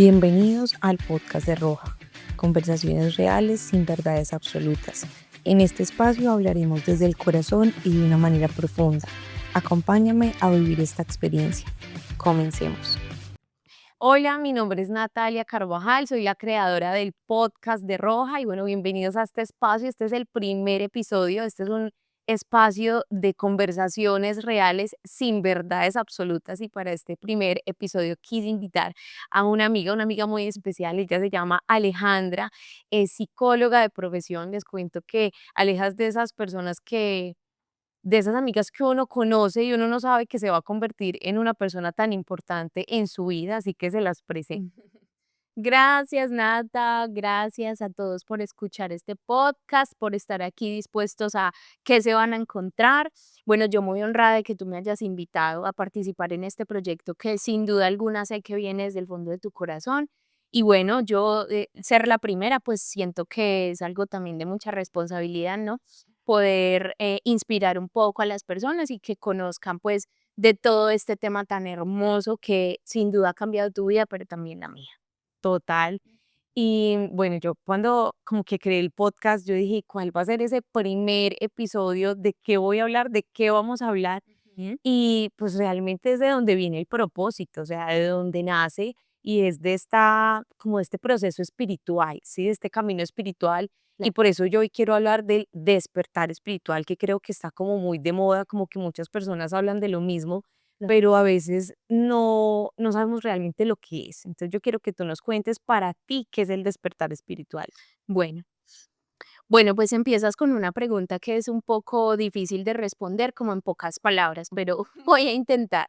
Bienvenidos al podcast de Roja, conversaciones reales sin verdades absolutas. En este espacio hablaremos desde el corazón y de una manera profunda. Acompáñame a vivir esta experiencia. Comencemos. Hola, mi nombre es Natalia Carvajal, soy la creadora del podcast de Roja y bueno, bienvenidos a este espacio. Este es el primer episodio, este es un espacio de conversaciones reales sin verdades absolutas y para este primer episodio quise invitar a una amiga muy especial. Ella se llama Alejandra, es psicóloga de profesión. Les cuento que Aleja es de esas personas de esas amigas que uno conoce y uno no sabe que se va a convertir en una persona tan importante en su vida, así que se las presento. Gracias, Nata. Gracias a todos por escuchar este podcast, por estar aquí dispuestos a qué se van a encontrar. Bueno, yo muy honrada de que tú me hayas invitado a participar en este proyecto que sin duda alguna sé que viene desde el fondo de tu corazón. Y bueno, yo ser la primera, pues siento que es algo también de mucha responsabilidad, ¿no? Poder inspirar un poco a las personas y que conozcan pues de todo este tema tan hermoso que sin duda ha cambiado tu vida, pero también la mía. Total. Y bueno, yo cuando como que creé el podcast, yo dije, ¿cuál va a ser ese primer episodio? ¿De qué voy a hablar? ¿De qué vamos a hablar? Ujú. Y pues realmente es de donde viene el propósito, o sea, de donde nace y es de esta, como de este proceso espiritual, ¿sí? De este camino espiritual. Y Claro, por eso yo hoy quiero hablar del despertar espiritual, que creo que está como muy de moda, como que muchas personas hablan de lo mismo, claro. pero a veces no sabemos realmente lo que es. Entonces yo quiero que tú nos cuentes para ti qué es el despertar espiritual. Bueno, bueno, pues empiezas con una pregunta que es un poco difícil de responder, como en pocas palabras, pero voy a intentar.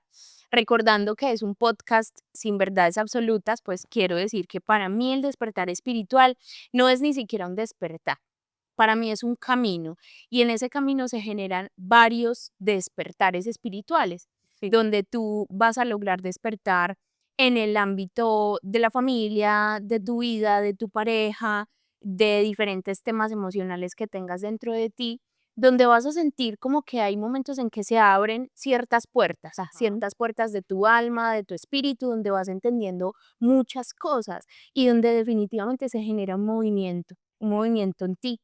Recordando que es un podcast sin verdades absolutas, pues quiero decir que para mí el despertar espiritual no es ni siquiera un despertar. Para mí es un camino y en ese camino se generan varios despertares espirituales, Sí. donde tú vas a lograr despertar en el ámbito de la familia, de tu vida, de tu pareja, de diferentes temas emocionales que tengas dentro de ti, donde vas a sentir como que hay momentos en que se abren Ajá. ciertas puertas de tu alma, de tu espíritu, donde vas entendiendo muchas cosas y donde definitivamente se genera un movimiento en ti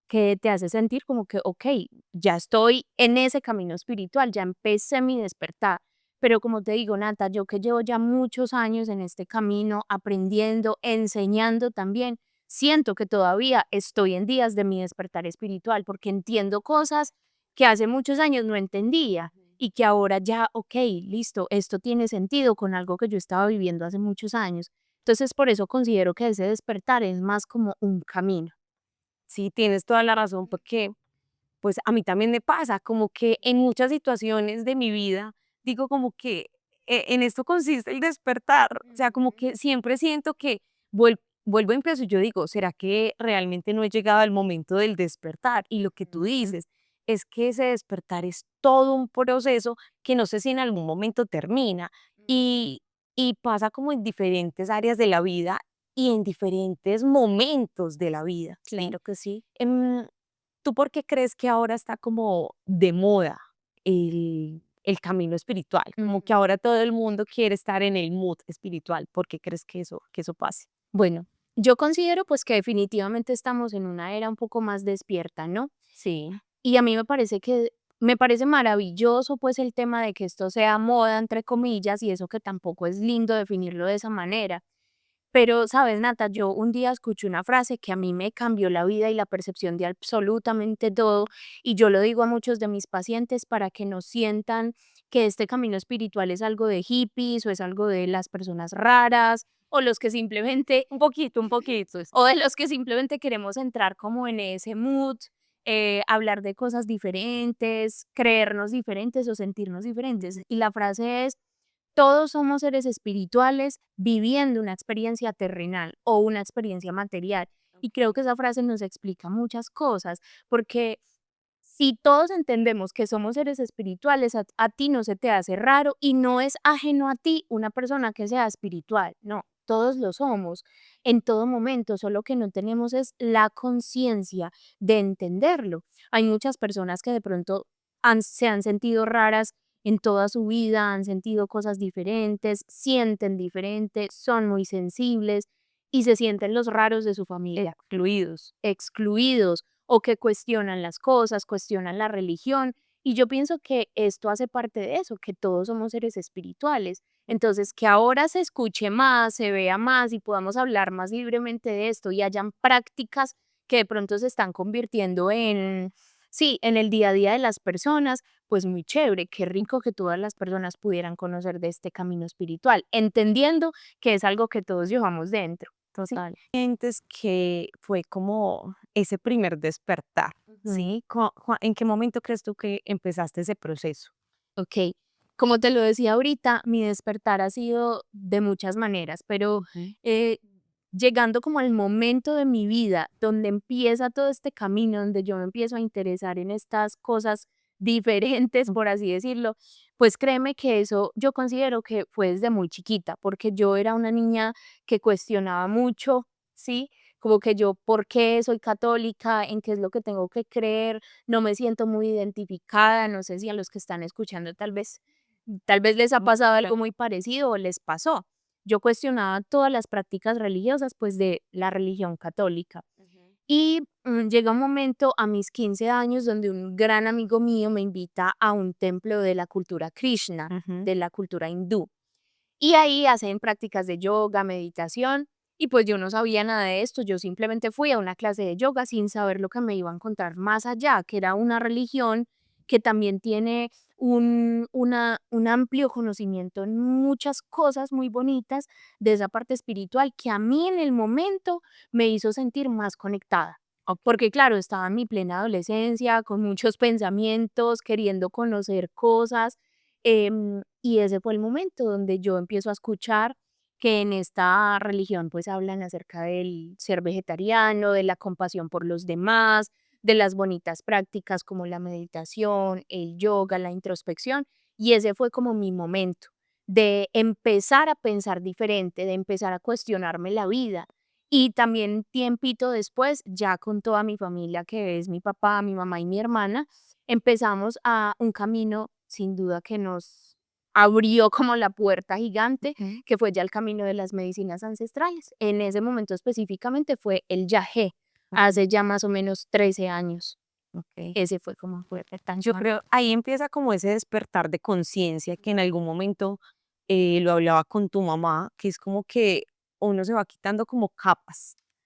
que te hace sentir como que, ok, ya estoy en ese camino espiritual, ya empecé mi despertar. Pero como te digo, Nata, yo que llevo ya muchos años en este camino, aprendiendo, enseñando también, siento que todavía estoy en días de mi despertar espiritual, porque entiendo cosas que hace muchos años no entendía y que ahora ya, ok, listo, esto tiene sentido con algo que yo estaba viviendo hace muchos años. Entonces, por eso considero que ese despertar es más como un camino. Sí, tienes toda la razón, porque pues a mí también me pasa, como que en muchas situaciones de mi vida digo como que en esto consiste el despertar, o sea, como Ujú. que siempre siento que vuelvo a empezar y yo digo, ¿será que realmente no he llegado al momento del despertar? Y lo que tú Ujú. dices es que ese despertar es todo un proceso que no sé si en algún momento termina y, y pasa como en diferentes áreas de la vida y en diferentes momentos de la vida, ¿sí? Claro que sí. Em, ¿Tú por qué crees que ahora está como de moda el camino espiritual? Como que Ujú. ahora todo el mundo quiere estar en el mood espiritual. ¿Por qué crees que eso pase? Bueno, yo considero pues que definitivamente estamos en una era un poco más despierta, ¿no? Sí. Y a mí me parece maravilloso pues el tema de que esto sea moda entre comillas y eso que tampoco es lindo definirlo de esa manera. Pero, sabes, Nata, yo un día escuché una frase que a mí me cambió la vida y la percepción de absolutamente todo, y yo lo digo a muchos de mis pacientes para que no sientan que este camino espiritual es algo de hippies o es algo de las personas raras o los que simplemente Un poquito. o de los que simplemente queremos entrar como en ese mood, hablar de cosas diferentes, creernos diferentes o sentirnos diferentes. Y la frase es, todos somos seres espirituales viviendo una experiencia terrenal o una experiencia material. Y creo que esa frase nos explica muchas cosas, porque si todos entendemos que somos seres espirituales, a ti no se te hace raro y no es ajeno a ti una persona que sea espiritual, no, todos lo somos en todo momento, solo que no tenemos es la conciencia de entenderlo. Hay muchas personas que de pronto se han sentido raras en toda su vida han sentido cosas diferentes, sienten diferente, son muy sensibles y se sienten los raros de su familia, excluidos o que cuestionan las cosas, cuestionan la religión. Y yo pienso que esto hace parte de eso, que todos somos seres espirituales. Entonces, que ahora se escuche más, se vea más y podamos hablar más libremente de esto y hayan prácticas que de pronto se están convirtiendo en, sí, en el día a día de las personas, pues muy chévere, qué rico que todas las personas pudieran conocer de este camino espiritual, entendiendo que es algo que todos llevamos dentro. Sí, Total. sientes que fue como ese primer despertar, Ujú. ¿sí? ¿En qué momento crees tú que empezaste ese proceso? Ok, como te lo decía ahorita, mi despertar ha sido de muchas maneras, pero Ujú. eh, llegando como al momento de mi vida donde empieza todo este camino, donde yo me empiezo a interesar en estas cosas diferentes, por así decirlo, pues créeme que eso yo considero que fue desde muy chiquita, porque yo era una niña que cuestionaba mucho, ¿sí? Como que yo, ¿por qué soy católica? ¿En qué es lo que tengo que creer? No me siento muy identificada, no sé si a los que están escuchando tal vez les ha pasado algo muy parecido o les pasó. Yo cuestionaba todas las prácticas religiosas, pues, de la religión católica. Ujú. Y llega un momento a mis 15 años donde un gran amigo mío me invita a un templo de la cultura Krishna, Ujú. de la cultura hindú. Y ahí hacen prácticas de yoga, meditación, y pues yo no sabía nada de esto, yo simplemente fui a una clase de yoga sin saber lo que me iba a encontrar más allá, que era una religión que también tiene un amplio conocimiento en muchas cosas muy bonitas de esa parte espiritual que a mí en el momento me hizo sentir más conectada. Porque claro, estaba en mi plena adolescencia, con muchos pensamientos, queriendo conocer cosas, y ese fue el momento donde yo empiezo a escuchar que en esta religión pues hablan acerca del ser vegetariano, de la compasión por los demás, de las bonitas prácticas como la meditación, el yoga, la introspección. Y ese fue como mi momento de empezar a pensar diferente, de empezar a cuestionarme la vida. Y también tiempito después, ya con toda mi familia, que es mi papá, mi mamá y mi hermana, empezamos a un camino sin duda que nos abrió como la puerta gigante, Ujú. que fue ya el camino de las medicinas ancestrales. En ese momento específicamente fue el yagé, hace ya más o menos 13 años. Ok. Ese fue como fue tan Yo creo, ahí empieza como ese despertar de conciencia que en algún momento lo hablaba con tu mamá, que es como que uno se va quitando como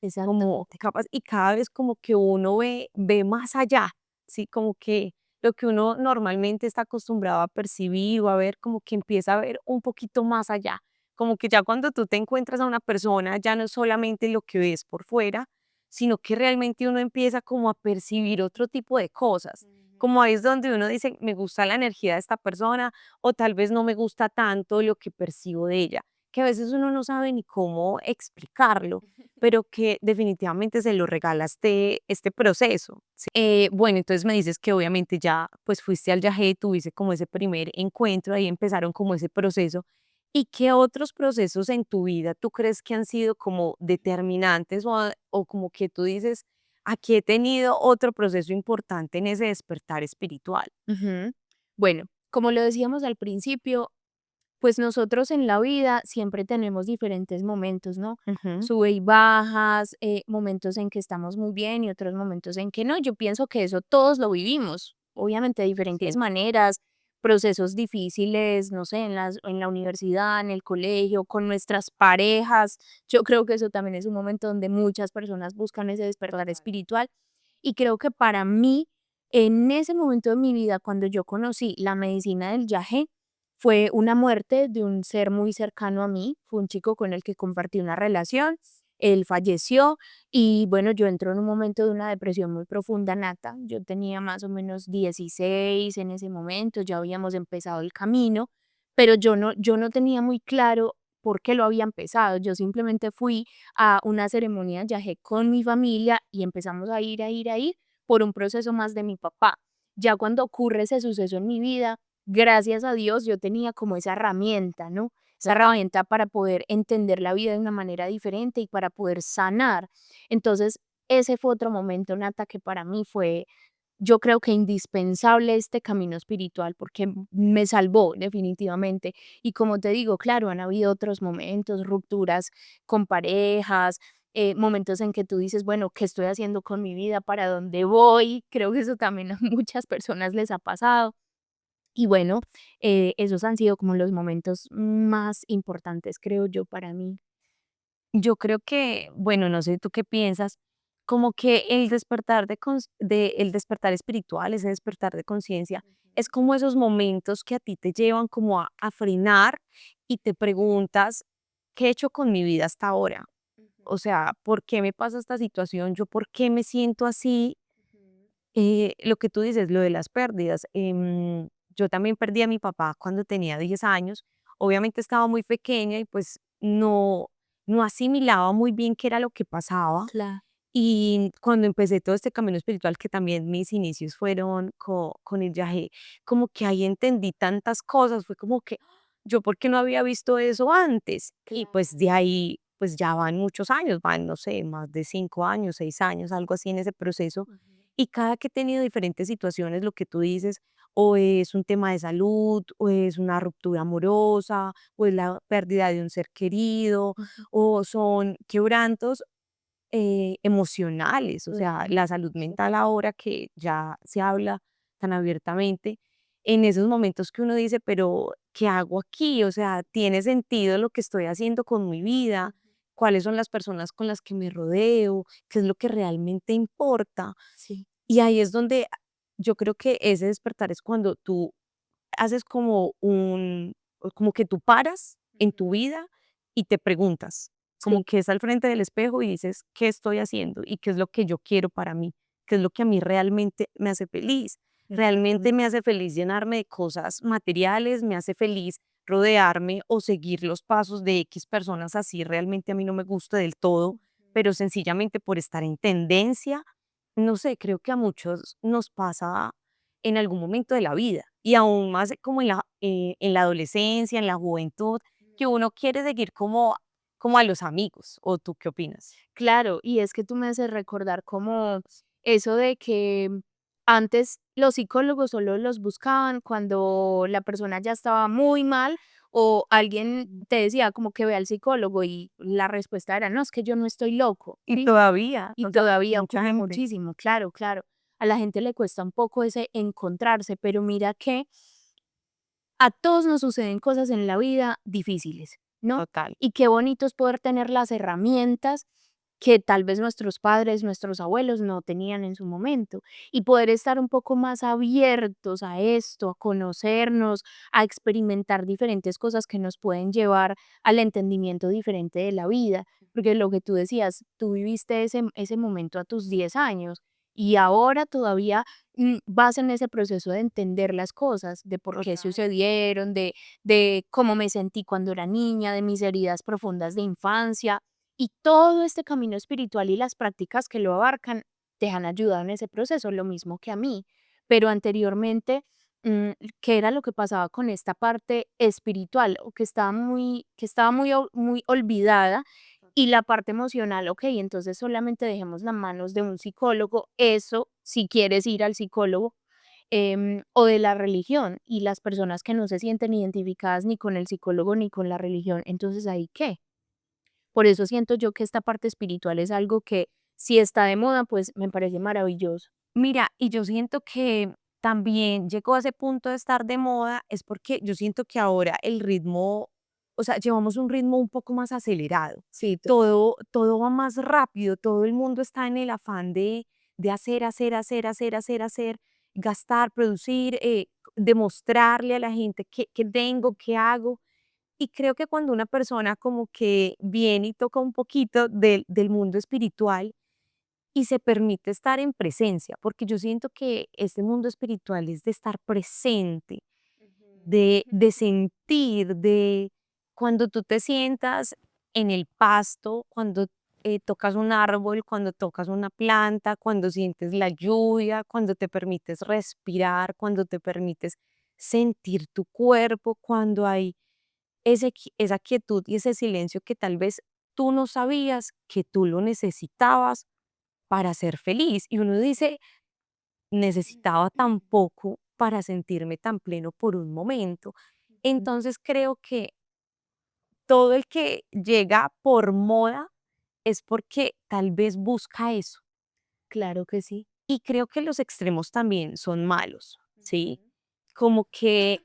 exactamente. capas y cada vez como que uno ve más allá, ¿sí? Como que lo que uno normalmente está acostumbrado a percibir o a ver, como que empieza a ver un poquito más allá. Como que ya cuando tú te encuentras a una persona, ya no es solamente lo que ves por fuera, sino que realmente uno empieza como a percibir otro tipo de cosas. Como ahí es donde uno dice, me gusta la energía de esta persona o tal vez no me gusta tanto lo que percibo de ella, que a veces uno no sabe ni cómo explicarlo, pero que definitivamente se lo regala este proceso. ¿Sí? Bueno, entonces me dices que obviamente ya pues fuiste al Yagé, tuviste como ese primer encuentro, ahí empezaron como ese proceso. ¿Y qué otros procesos en tu vida tú crees que han sido como determinantes o como que tú dices, aquí he tenido otro proceso importante en ese despertar espiritual? Ujú. Bueno, como lo decíamos al principio, pues nosotros en la vida siempre tenemos diferentes momentos, ¿no? Ujú. Sube y bajas, momentos en que estamos muy bien y otros momentos en que no. Yo pienso que eso todos lo vivimos, obviamente de diferentes Sí. maneras, procesos difíciles, no sé, en la universidad, en el colegio, con nuestras parejas. Yo creo que eso también es un momento donde muchas personas buscan ese despertar Total. espiritual. Y creo que para mí, en ese momento de mi vida, cuando yo conocí la medicina del yagé, fue una muerte de un ser muy cercano a mí, fue un chico con el que compartí una relación, él falleció y bueno, yo entro en un momento de una depresión muy profunda, Nata. Yo tenía más o menos 16 en ese momento, ya habíamos empezado el camino, pero yo no tenía muy claro por qué lo había empezado. Yo simplemente fui a una ceremonia de yagé con mi familia y empezamos a ir, a ir, a ir por un proceso más de mi papá. Ya cuando ocurre ese suceso en mi vida, gracias a Dios yo tenía como esa herramienta, ¿no? Esa herramienta para poder entender la vida de una manera diferente y para poder sanar. Entonces, ese fue otro momento, Nata, que para mí fue, yo creo que indispensable este camino espiritual porque me salvó definitivamente. Y como te digo, claro, han habido otros momentos, rupturas con parejas, momentos en que tú dices, bueno, ¿qué estoy haciendo con mi vida? ¿Para dónde voy? Creo que eso también a muchas personas les ha pasado. Y bueno, esos han sido como los momentos más importantes, creo yo, para mí. Yo creo que, bueno, no sé tú qué piensas, como que el despertar el despertar espiritual, ese despertar de conciencia, es como esos momentos que a ti te llevan como a frenar y te preguntas, ¿qué he hecho con mi vida hasta ahora? O sea, ¿por qué me pasa esta situación? ¿Yo por qué me siento así? Lo que tú dices, lo de las pérdidas. Yo también perdí a mi papá cuando tenía 10 años. Obviamente estaba muy pequeña y pues no asimilaba muy bien qué era lo que pasaba. Claro. Y cuando empecé todo este camino espiritual, que también mis inicios fueron con el yagé, como que ahí entendí tantas cosas, fue como que yo, ¿por qué no había visto eso antes? Y pues de ahí, pues ya van muchos años, van, no sé, más de 5 años, 6 años, algo así en ese proceso. Y cada que he tenido diferentes situaciones, lo que tú dices, o es un tema de salud, o es una ruptura amorosa, o es la pérdida de un ser querido, Ujú. o son quebrantos emocionales, o sea, Claro. la salud mental ahora que ya se habla tan abiertamente, en esos momentos que uno dice, pero ¿qué hago aquí? O sea, ¿tiene sentido lo que estoy haciendo con mi vida? ¿Cuáles son las personas con las que me rodeo? ¿Qué es lo que realmente importa? Sí. Y ahí es donde yo creo que ese despertar es cuando tú haces como que tú paras en tu vida y te preguntas, como Sí. que es al frente del espejo y dices, ¿qué estoy haciendo? ¿Y qué es lo que yo quiero para mí? ¿Qué es lo que a mí realmente me hace feliz? Realmente me hace feliz llenarme de cosas materiales, me hace feliz rodearme o seguir los pasos de X personas así realmente a mí no me gusta del todo, pero sencillamente por estar en tendencia, no sé, creo que a muchos nos pasa en algún momento de la vida y aún más como en la adolescencia, en la juventud, que uno quiere seguir como a los amigos. ¿O tú qué opinas? Claro, y es que tú me haces recordar como eso de que antes los psicólogos solo los buscaban cuando la persona ya estaba muy mal o alguien te decía como que ve al psicólogo y la respuesta era, no, es que yo no estoy loco, Y ¿sí? todavía, Y o sea, todavía mucha ocurre gente. muchísimo, claro, claro. A la gente le cuesta un poco ese encontrarse, pero mira que a todos nos suceden cosas en la vida difíciles, ¿no? Total. Y qué bonito es poder tener las herramientas que tal vez nuestros padres, nuestros abuelos no tenían en su momento y poder estar un poco más abiertos a esto, a conocernos, a experimentar diferentes cosas que nos pueden llevar al entendimiento diferente de la vida. Porque lo que tú decías, tú viviste ese momento a tus 10 años y ahora todavía vas en ese proceso de entender las cosas, de por qué Total. sucedieron, de cómo me sentí cuando era niña, de mis heridas profundas de infancia. Y todo este camino espiritual y las prácticas que lo abarcan te han ayudado en ese proceso, lo mismo que a mí. Pero anteriormente, ¿qué era lo que pasaba con esta parte espiritual? O que estaba muy olvidada y la parte emocional, ok, entonces solamente dejemos las manos de un psicólogo, eso si quieres ir al psicólogo, o de la religión, y las personas que no se sienten identificadas ni con el psicólogo ni con la religión, entonces ¿ahí qué? Por eso siento yo que esta parte espiritual es algo que si está de moda, pues me parece maravilloso. Mira, y yo siento que también llegó a ese punto de estar de moda, es porque yo siento que ahora el ritmo, o sea, llevamos un ritmo un poco más acelerado. Sí, Todo va más rápido, todo el mundo está en el afán de hacer, hacer, hacer, hacer, hacer, hacer, gastar, producir, demostrarle a la gente qué tengo, qué hago. Y creo que cuando una persona como que viene y toca un poquito del mundo espiritual, y se permite estar en presencia, porque yo siento que este mundo espiritual es de estar presente, de sentir, de cuando tú te sientas en el pasto, cuando tocas un árbol, cuando tocas una planta, cuando sientes la lluvia, cuando te permites respirar, cuando te permites sentir tu cuerpo, cuando hay esa quietud y ese silencio que tal vez tú no sabías que tú lo necesitabas para ser feliz. Y uno dice, necesitaba tan poco para sentirme tan pleno por un momento. Entonces creo que todo el que llega por moda es porque tal vez busca eso. Claro que sí. Y creo que los extremos también son malos, ¿sí? Como que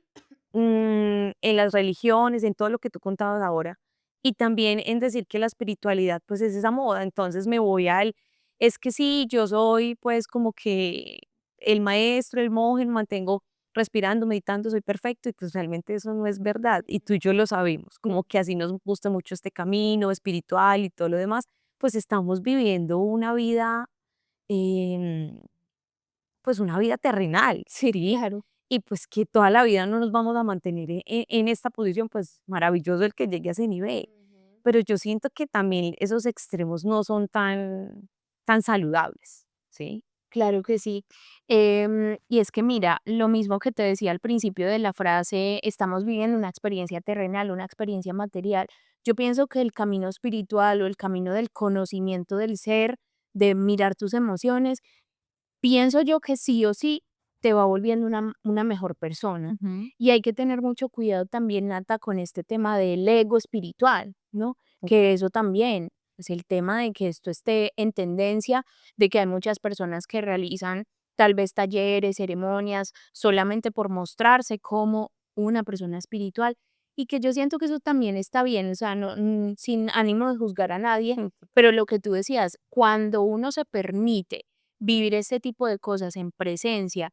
en las religiones, en todo lo que tú contabas ahora, y también en decir que la espiritualidad pues es esa moda, entonces me voy al, es que sí, yo soy pues como que el maestro, el monje, me mantengo respirando, meditando, soy perfecto, y pues realmente eso no es verdad, y tú y yo lo sabemos, como que así nos gusta mucho este camino espiritual y todo lo demás, pues estamos viviendo una vida em, pues una vida terrenal, ¿sí? Claro. Y pues que toda la vida no nos vamos a mantener en esta posición, pues maravilloso el que llegue a ese nivel. Pero yo siento que también esos extremos no son tan saludables, ¿sí? Claro que sí. Y es que mira, lo mismo que te decía al principio de la frase, estamos viviendo una experiencia terrenal, una experiencia material. Yo pienso que el camino espiritual o el camino del conocimiento del ser, de mirar tus emociones, pienso yo que sí o sí te va volviendo una mejor persona. Ujú. Y hay que tener mucho cuidado también, Nata, con este tema del ego espiritual, ¿no? Que eso también, es el tema de que esto esté en tendencia, de que hay muchas personas que realizan tal vez talleres, ceremonias, solamente por mostrarse como una persona espiritual. Y que yo siento que eso también está bien, o sea, no, sin ánimo de juzgar a nadie, pero lo que tú decías, cuando uno se permite vivir ese tipo de cosas en presencia,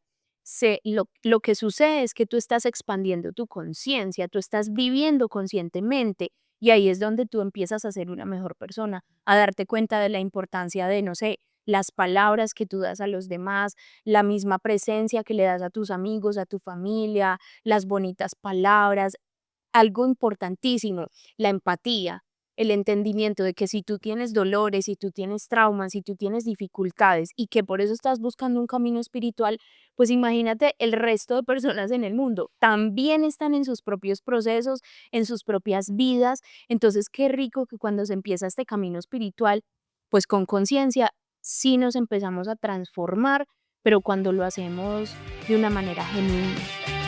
lo que sucede es que tú estás expandiendo tu conciencia, tú estás viviendo conscientemente y ahí es donde tú empiezas a ser una mejor persona, a darte cuenta de la importancia de, no sé, las palabras que tú das a los demás, la misma presencia que le das a tus amigos, a tu familia, las bonitas palabras, algo importantísimo, la empatía, el entendimiento de que si tú tienes dolores, si tú tienes traumas, si tú tienes dificultades y que por eso estás buscando un camino espiritual, pues imagínate el resto de personas en el mundo. También están en sus propios procesos, en sus propias vidas. Entonces, qué rico que cuando se empieza este camino espiritual, pues con conciencia, sí nos empezamos a transformar, pero cuando lo hacemos de una manera genuina.